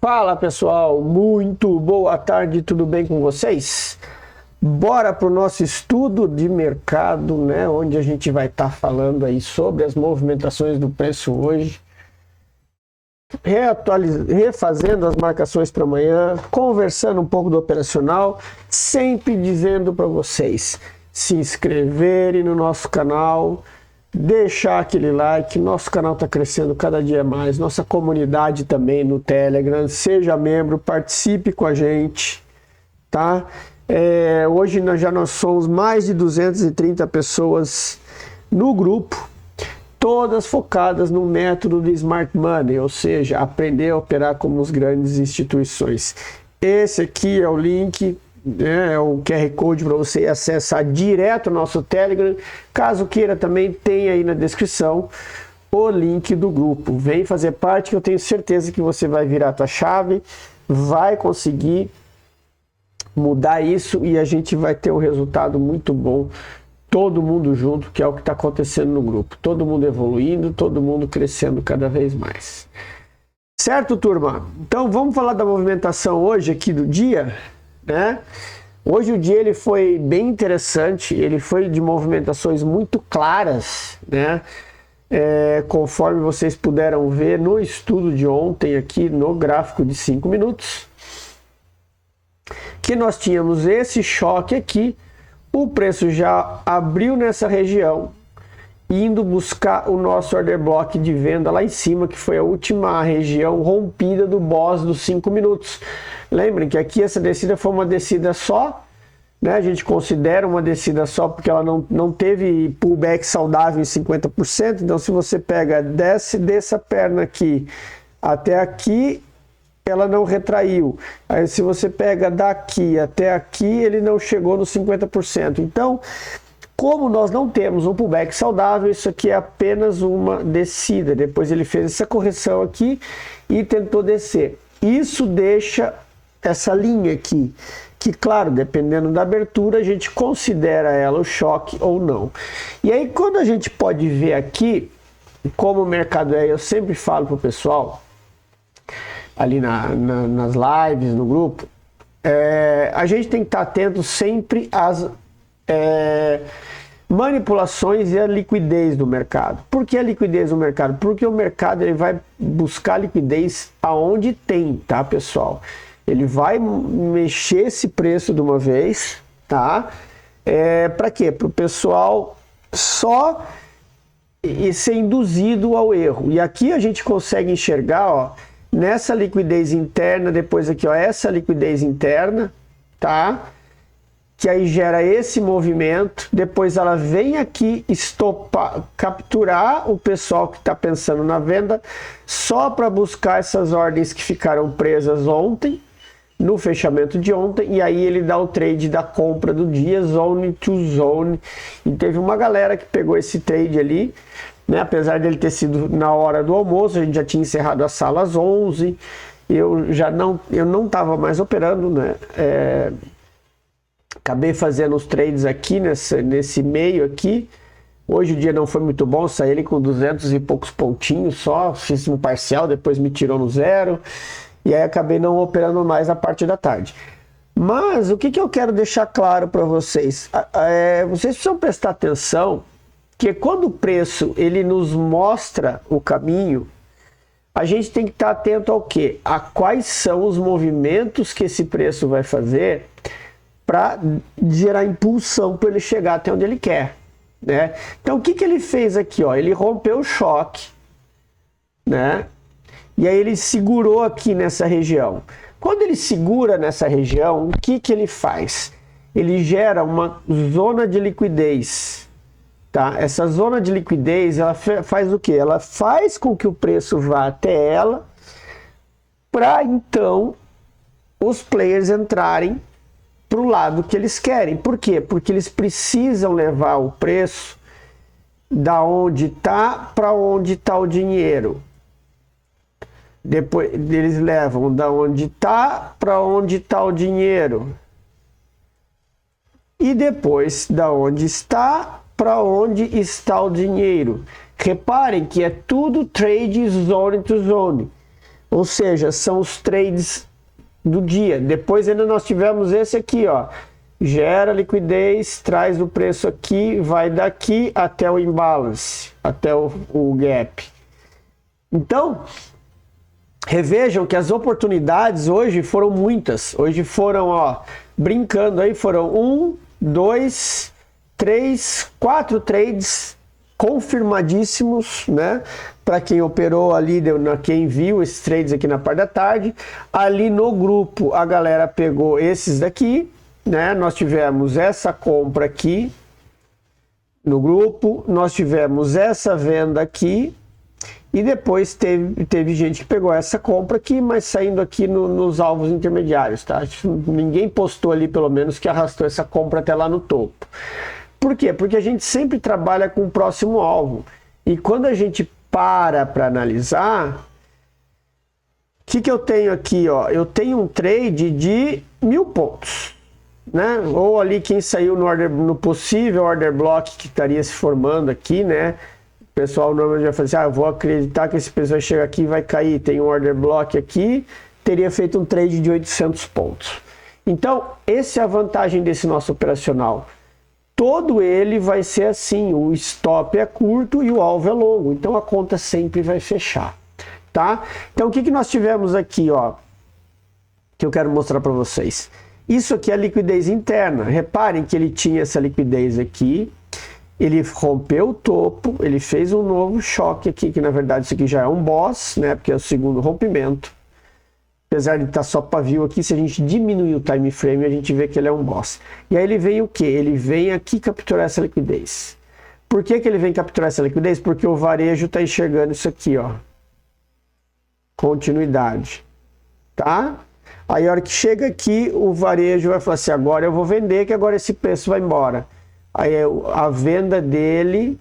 Fala pessoal, muito boa tarde, tudo bem com vocês? Bora para o nosso estudo de mercado, né? Onde a gente vai estar falando aí sobre as movimentações do preço hoje, refazendo as marcações para amanhã, conversando um pouco do operacional, sempre dizendo para vocês se inscreverem no nosso canal, deixar aquele like. Nosso canal está crescendo cada dia mais, nossa comunidade também no Telegram, seja membro, participe com a gente, tá? Hoje nós somos mais de 230 pessoas no grupo, todas focadas no método de Smart Money, ou seja, aprender a operar como as grandes instituições. Esse aqui é o link, é o QR Code para você acessar direto o nosso Telegram. Caso queira, também tem aí na descrição o link do grupo. Vem fazer parte, que eu tenho certeza que você vai virar a tua chave, vai conseguir mudar isso e a gente vai ter um resultado muito bom, todo mundo junto, que é o que está acontecendo no grupo. Todo mundo evoluindo, todo mundo crescendo cada vez mais. Certo, turma? Então vamos falar da movimentação hoje aqui do dia, né? Hoje o dia ele foi bem interessante, ele foi de movimentações muito claras, né? Conforme vocês puderam ver no estudo de ontem aqui no gráfico de 5 minutos, que nós tínhamos esse choque aqui, o preço já abriu nessa região, indo buscar o nosso order block de venda lá em cima, que foi a última região rompida do BOS dos 5 minutos. Lembrem que aqui essa descida foi uma descida só, né? A gente considera uma descida só porque ela não teve pullback saudável em 50%. Então se você pega, desce dessa perna aqui até aqui, ela não retraiu. Aí se você pega daqui até aqui, ele não chegou nos 50%. Então, como nós não temos um pullback saudável, isso aqui é apenas uma descida. Depois ele fez essa correção aqui e tentou descer. Isso deixa essa linha aqui, que claro, dependendo da abertura, a gente considera ela o choque ou não. E aí quando a gente pode ver aqui, como o mercado eu sempre falo para o pessoal, ali nas lives, no grupo, a gente tem que estar atento sempre às manipulações e a liquidez do mercado. Por que a liquidez do mercado? Porque o mercado ele vai buscar liquidez aonde tem, tá, pessoal? Ele vai mexer esse preço de uma vez, tá? Para quê? Para o pessoal só ser induzido ao erro. E aqui a gente consegue enxergar, ó, nessa liquidez interna, depois aqui, ó, essa liquidez interna, tá? Que aí gera esse movimento, depois ela vem aqui estopar, capturar o pessoal que está pensando na venda, só para buscar essas ordens que ficaram presas ontem, no fechamento de ontem, e aí ele dá o trade da compra do dia, zone to zone, e teve uma galera que pegou esse trade ali, né? Apesar dele ter sido na hora do almoço, a gente já tinha encerrado a sala às 11, eu não estava mais operando, né? Acabei fazendo os trades aqui nesse meio aqui. Hoje o dia não foi muito bom, saí ele com 200 e poucos pontinhos só, fiz um parcial, depois me tirou no zero, e aí acabei não operando mais a parte da tarde. Mas o que eu quero deixar claro para vocês? Vocês precisam prestar atenção que quando o preço ele nos mostra o caminho, a gente tem que estar atento ao quê? A quais são os movimentos que esse preço vai fazer para gerar impulsão para ele chegar até onde ele quer, né? Então o que ele fez aqui, ó? Ele rompeu o choque, né? E aí ele segurou aqui nessa região. Quando ele segura nessa região, o que ele faz? Ele gera uma zona de liquidez, tá? Essa zona de liquidez, ela faz o quê? Ela faz com que o preço vá até ela, para então os players entrarem para o lado que eles querem. Por quê? Porque eles precisam levar o preço da onde está para onde está o dinheiro. Depois eles levam da onde está para onde está o dinheiro. E depois da onde está para onde está o dinheiro. Reparem que é tudo trade zone to zone. Ou seja, são os trades do dia. Depois ainda nós tivemos esse aqui, ó. Gera liquidez, traz o preço aqui, vai daqui até o imbalance, até o gap. Então, revejam que as oportunidades hoje foram muitas. Hoje foram, ó, brincando aí, foram 1, 2, 3, 4 trades confirmadíssimos, né? Para quem operou ali, quem viu esses trades aqui na parte da tarde. Ali no grupo, a galera pegou esses daqui, né? Nós tivemos essa compra aqui no grupo, nós tivemos essa venda aqui, e depois teve gente que pegou essa compra aqui, mas saindo aqui nos alvos intermediários, tá? Ninguém postou ali, pelo menos, que arrastou essa compra até lá no topo. Por quê? Porque a gente sempre trabalha com o próximo alvo. E quando a gente para analisar, o que eu tenho aqui, ó? Eu tenho um trade de 1000 pontos, né? Ou ali quem saiu no possível order block que estaria se formando aqui, né? O pessoal normalmente vai falar assim, eu vou acreditar que esse preço vai chegar aqui e vai cair, tem um order block aqui, teria feito um trade de 800 pontos. Então, essa é a vantagem desse nosso operacional. Todo ele vai ser assim, o stop é curto e o alvo é longo, então a conta sempre vai fechar, tá? Então o que nós tivemos aqui, ó, que eu quero mostrar para vocês. Isso aqui é a liquidez interna. Reparem que ele tinha essa liquidez aqui, ele rompeu o topo, ele fez um novo choque aqui, que na verdade isso aqui já é um boss, né? Porque é o segundo rompimento. Apesar de estar só pavio aqui, se a gente diminuir o time frame, a gente vê que ele é um boss. E aí ele vem o quê? Ele vem aqui capturar essa liquidez. Por que ele vem capturar essa liquidez? Porque o varejo está enxergando isso aqui, ó. Continuidade. Tá? Aí a hora que chega aqui, o varejo vai falar assim, agora eu vou vender, que agora esse preço vai embora. Aí a venda dele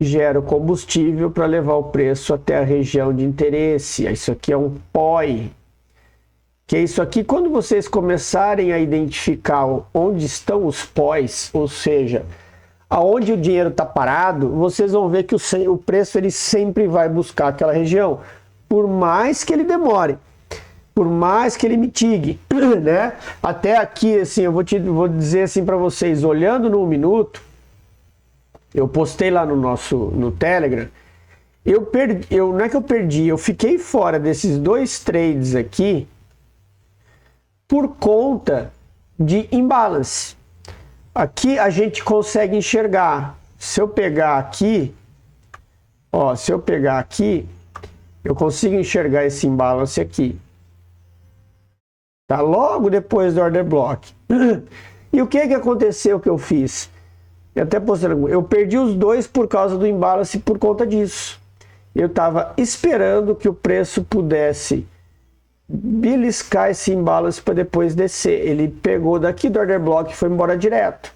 gera o combustível para levar o preço até a região de interesse. Isso aqui é um POI. Que é isso aqui, quando vocês começarem a identificar onde estão os POIs, ou seja, aonde o dinheiro está parado, vocês vão ver que o preço ele sempre vai buscar aquela região, por mais que ele demore, por mais que ele mitigue, né? Até aqui, assim, eu vou dizer assim para vocês, olhando no 1 minuto, eu postei lá no Telegram, não é que eu perdi, eu fiquei fora desses 2 trades aqui por conta de imbalance. Aqui a gente consegue enxergar. Se eu pegar aqui, ó, eu consigo enxergar esse imbalance aqui. Tá logo depois do order block. E o que aconteceu que eu fiz? Eu até postei, eu perdi os 2 por causa do imbalance por conta disso. Eu estava esperando que o preço pudesse beliscar esse imbalance para depois descer. Ele pegou daqui do order block e foi embora direto.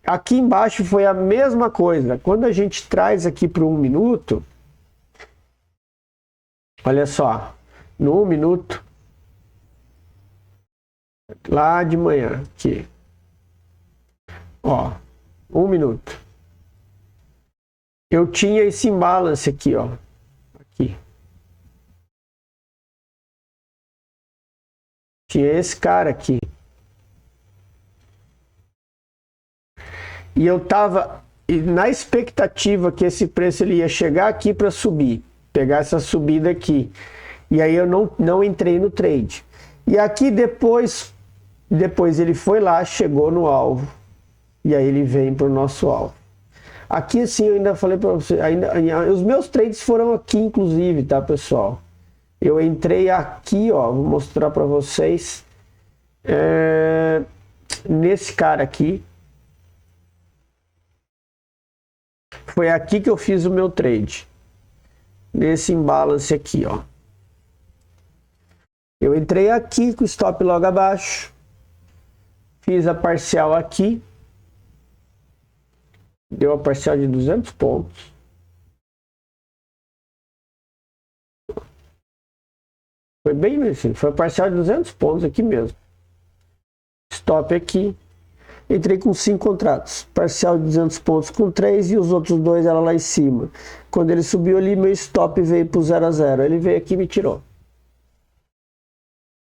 Aqui embaixo foi a mesma coisa. Quando a gente traz aqui para o 1 minuto, olha só, no 1 minuto, lá de manhã, aqui, ó, 1 minuto. Eu tinha esse imbalance aqui, ó. Aqui. Tinha esse cara aqui. E eu tava na expectativa que esse preço ele ia chegar aqui para subir. Pegar essa subida aqui. E aí eu não entrei no trade. E aqui depois ele foi lá, chegou no alvo. E aí ele vem para o nosso alvo. Aqui assim eu ainda falei para você, os meus trades foram aqui inclusive, tá pessoal? Eu entrei aqui, ó, vou mostrar para vocês, nesse cara aqui. Foi aqui que eu fiz o meu trade. Nesse imbalance aqui, ó. Eu entrei aqui com o stop logo abaixo. Fiz a parcial aqui. Deu a parcial de 200 pontos. Foi bem assim, foi a parcial de 200 pontos aqui mesmo. Stop aqui. Entrei com 5 contratos, parcial de 200 pontos com 3 e os outros 2 eram lá em cima. Quando ele subiu ali, meu stop veio para o 0 a 0. Ele veio aqui e me tirou.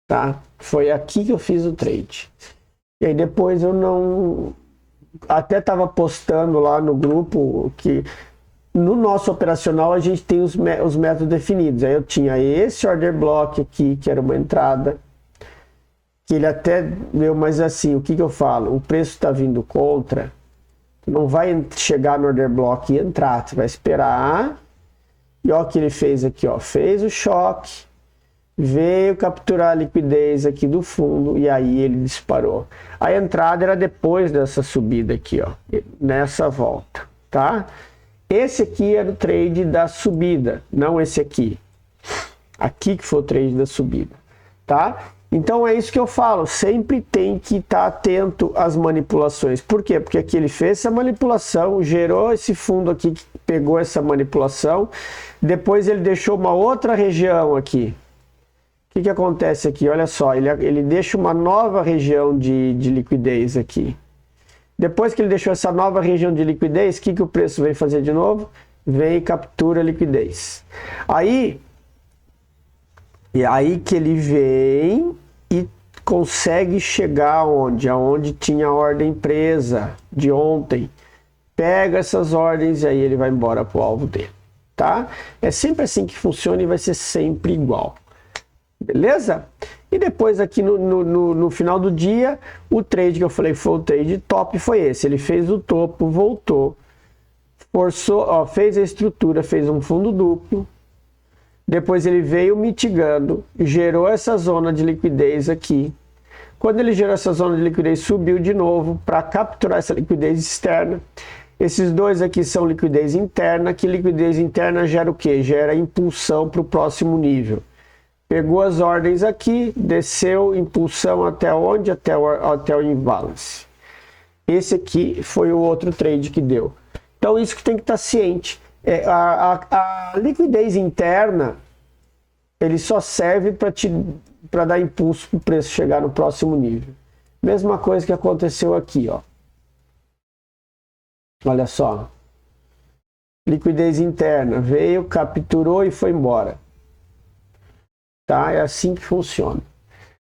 Tá? Foi aqui que eu fiz o trade. E aí depois eu não... Até estava postando lá no grupo que no nosso operacional a gente tem os métodos definidos. Aí eu tinha esse order block aqui, que era uma entrada, que ele até deu, mas assim, o que eu falo? O preço está vindo contra, não vai chegar no order block e entrar, você vai esperar. E olha o que ele fez aqui, ó, fez o choque, veio capturar a liquidez aqui do fundo e aí ele disparou. A entrada era depois dessa subida aqui, ó, nessa volta, tá? Esse aqui era o trade da subida, não esse aqui. Aqui que foi o trade da subida, tá? Então é isso que eu falo, sempre tem que estar atento às manipulações. Por quê? Porque aqui ele fez essa manipulação, gerou esse fundo aqui que pegou essa manipulação, depois ele deixou uma outra região aqui. O que acontece aqui? Olha só, ele deixa uma nova região de liquidez aqui. Depois que ele deixou essa nova região de liquidez, o que o preço vem fazer de novo? Vem e captura a liquidez. Aí que ele vem e consegue chegar aonde? Aonde tinha a ordem presa de ontem. Pega essas ordens e aí ele vai embora para o alvo dele. Tá? É sempre assim que funciona e vai ser sempre igual. Beleza? E depois aqui no final do dia, o trade que eu falei foi o trade top, foi esse. Ele fez o topo, voltou, forçou, ó, fez a estrutura, fez um fundo duplo. Depois ele veio mitigando, gerou essa zona de liquidez aqui. Quando ele gerou essa zona de liquidez, subiu de novo para capturar essa liquidez externa. Esses dois aqui são liquidez interna, que liquidez interna gera o quê? Gera impulsão para o próximo nível. Pegou as ordens aqui, desceu, impulsão até onde? Até o imbalance. Esse aqui foi o outro trade que deu. Então isso que tem que estar ciente. A liquidez interna, ele só serve para dar impulso para o preço chegar no próximo nível. Mesma coisa que aconteceu aqui, ó. Olha só. Liquidez interna, veio, capturou e foi embora. Tá? É assim que funciona.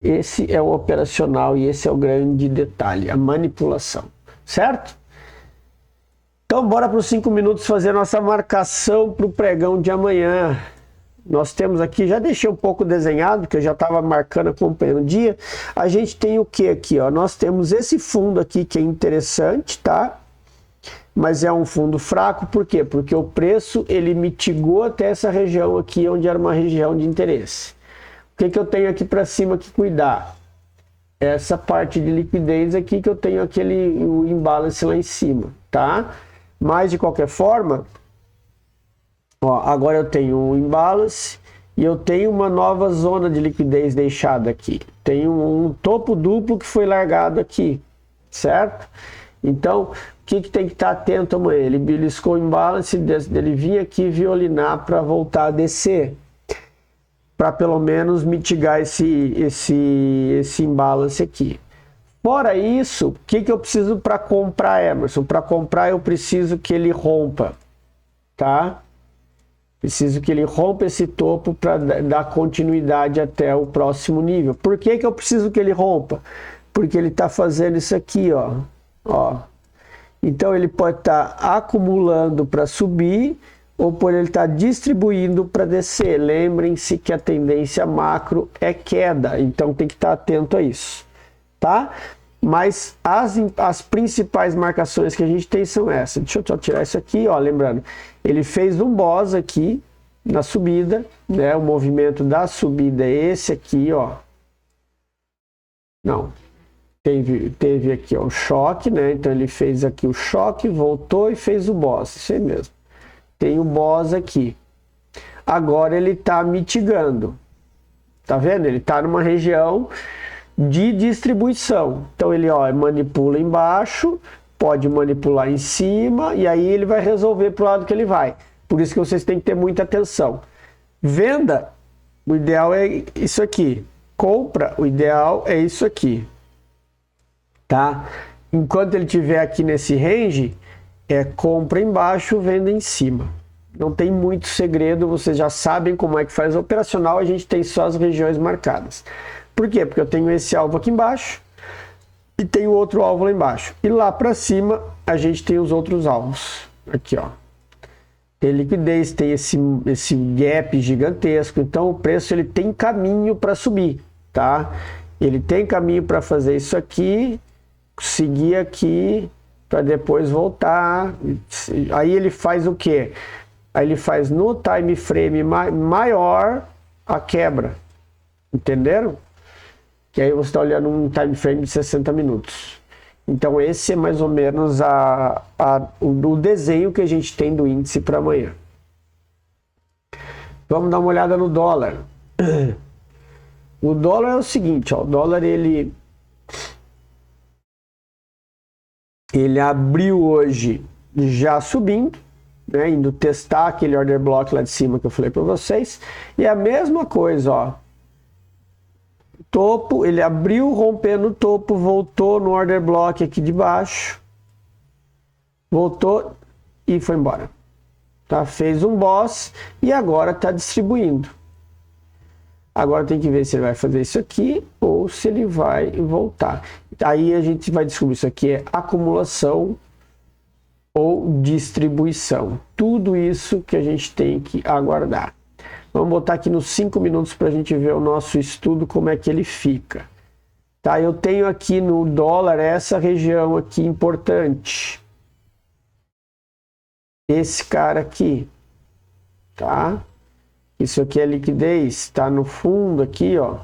Esse é o operacional e esse é o grande detalhe, a manipulação, certo? Então bora para os 5 minutos fazer nossa marcação para o pregão de amanhã. Nós temos aqui, já deixei um pouco desenhado, que eu já estava marcando, acompanhando o dia. A gente tem o que aqui, ó? Nós temos esse fundo aqui que é interessante, tá? Mas é um fundo fraco, por quê? Porque o preço ele mitigou até essa região aqui, onde era uma região de interesse. O que eu tenho aqui para cima que cuidar? Essa parte de liquidez aqui que eu tenho o imbalance lá em cima, tá? Mas de qualquer forma, ó, agora eu tenho um imbalance e eu tenho uma nova zona de liquidez deixada aqui. Tenho um topo duplo que foi largado aqui, certo? Então, o que tem que estar atento amanhã? Ele beliscou o imbalance, ele vinha aqui violinar para voltar a descer, para pelo menos mitigar esse imbalance aqui. Fora isso, o que eu preciso para comprar, Emerson? Para comprar eu preciso que ele rompa, tá? Preciso que ele rompa esse topo para dar continuidade até o próximo nível. Por que eu preciso que ele rompa? Porque ele está fazendo isso aqui, ó. Então ele pode estar acumulando para subir ou por ele estar distribuindo para descer. Lembrem-se que a tendência macro é queda, então tem que estar atento a isso, tá? Mas as principais marcações que a gente tem são essas. Deixa eu só tirar isso aqui, ó, lembrando, ele fez um BOS aqui na subida, né? O movimento da subida é esse aqui, ó. Não. Teve aqui ó, o choque, né? Então ele fez aqui o choque, voltou e fez o BOS, isso aí mesmo. Tem o BOS aqui. Agora ele está mitigando. Tá vendo? Ele está numa região de distribuição. Então ele ó, manipula embaixo, pode manipular em cima e aí ele vai resolver para o lado que ele vai. Por isso que vocês têm que ter muita atenção. Venda, o ideal é isso aqui. Compra, o ideal é isso aqui. Tá? enquanto ele estiver aqui nesse range, compra embaixo, venda em cima. Não tem muito segredo, vocês já sabem como é que faz operacional, a gente tem só as regiões marcadas. Por quê? Porque eu tenho esse alvo aqui embaixo e tenho outro alvo lá embaixo. E lá para cima a gente tem os outros alvos. Aqui, ó. Tem liquidez, tem esse gap gigantesco, então o preço ele tem caminho para subir, tá? Ele tem caminho para fazer isso aqui, seguir aqui, para depois voltar. Aí ele faz o quê? Aí ele faz no time frame maior a quebra, entenderam? Que aí você está olhando um time frame de 60 minutos. Então esse é mais ou menos o desenho que a gente tem do índice para amanhã. Vamos dar uma olhada no dólar. O dólar é o seguinte, ó, o dólar ele abriu hoje já subindo, né, indo testar aquele order block lá de cima que eu falei para vocês. E a mesma coisa, ó. Topo, ele abriu rompendo o topo, voltou no order block aqui de baixo, voltou e foi embora, tá? Fez um boss e agora está distribuindo. Agora tem que ver se ele vai fazer isso aqui ou se ele vai voltar. Aí a gente vai descobrir se isso aqui é acumulação ou distribuição. Tudo isso que a gente tem que aguardar. Vamos botar aqui nos 5 minutos para a gente ver o nosso estudo, como é que ele fica. Tá, eu tenho aqui no dólar essa região aqui importante. Esse cara aqui, tá? Isso aqui é liquidez, está no fundo aqui, ó.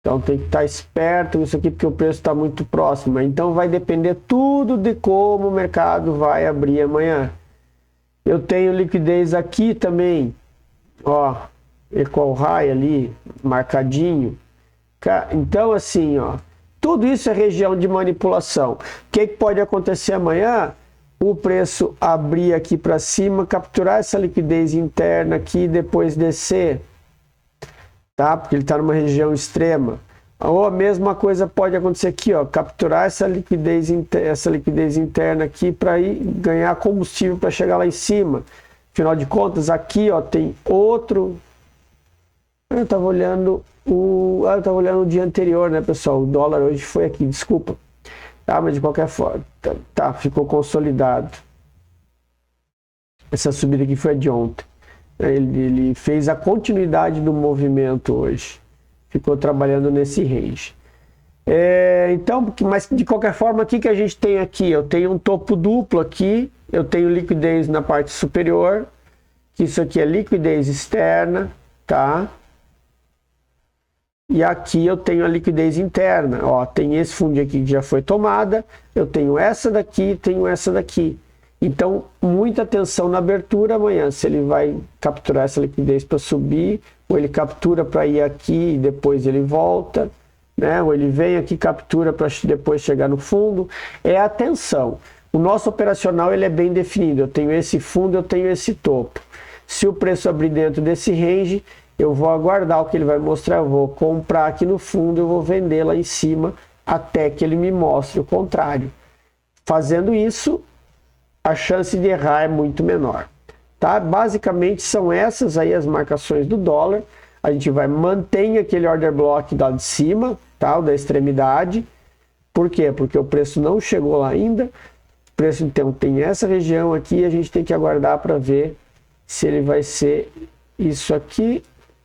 Então tem que estar esperto nisso aqui, porque o preço está muito próximo. Então vai depender tudo de como o mercado vai abrir amanhã. Eu tenho liquidez aqui também, ó, equal high ali, marcadinho. Então assim, ó, tudo isso é região de manipulação. O que pode acontecer amanhã? O preço abrir aqui para cima, capturar essa liquidez interna aqui e depois descer, tá? Porque ele está numa região extrema. Ou a mesma coisa pode acontecer aqui, ó, capturar essa liquidez interna aqui para ir ganhar combustível para chegar lá em cima. Afinal de contas, aqui, ó, tem outro. Eu estava olhando o dia anterior, né, pessoal? O dólar hoje foi aqui, desculpa. Tá, mas de qualquer forma, tá, ficou consolidado. Essa subida aqui foi a de ontem. Ele fez a continuidade do movimento hoje. Ficou trabalhando nesse range. Então, mas de qualquer forma, o que a gente tem aqui? Eu tenho um topo duplo aqui, eu tenho liquidez na parte superior, que isso aqui é liquidez externa, tá? E aqui eu tenho a liquidez interna, ó, tem esse fundinho aqui que já foi tomada, eu tenho essa daqui, tenho essa daqui. Então, muita atenção na abertura amanhã, se ele vai capturar essa liquidez para subir, ou ele captura para ir aqui e depois ele volta, né? Ou ele vem aqui, captura para depois chegar no fundo. É atenção. O nosso operacional ele é bem definido. Eu tenho esse fundo, eu tenho esse topo. Se o preço abrir dentro desse range, eu vou aguardar o que ele vai mostrar. Eu vou comprar aqui no fundo, eu vou vender lá em cima até que ele me mostre o contrário. Fazendo isso, a chance de errar é muito menor. Tá? Basicamente são essas aí as marcações do dólar. A gente vai manter aquele order block lá de cima, tá? O da extremidade. Por quê? Porque o preço não chegou lá ainda. O preço então tem essa região aqui e a gente tem que aguardar para ver se ele vai ser isso aqui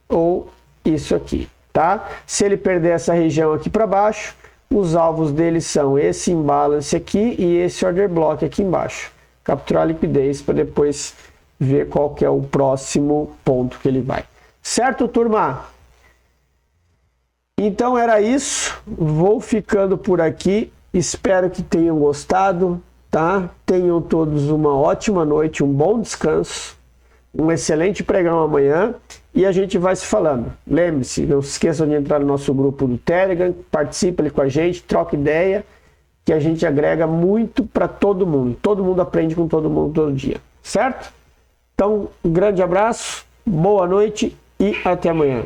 ou isso aqui, tá? Se ele perder essa região aqui para baixo, os alvos dele são esse imbalance aqui e esse order block aqui embaixo. Capturar a liquidez para depois ver qual que é o próximo ponto que ele vai. Certo, turma? Então era isso. Vou ficando por aqui. Espero que tenham gostado, tá? Tenham todos uma ótima noite, um bom descanso, um excelente pregão amanhã e a gente vai se falando. Lembre-se, não se esqueçam de entrar no nosso grupo do Telegram, participe ali com a gente, troca ideia, que a gente agrega muito para todo mundo. Todo mundo aprende com todo mundo todo dia, certo? Então, um grande abraço, boa noite e até amanhã.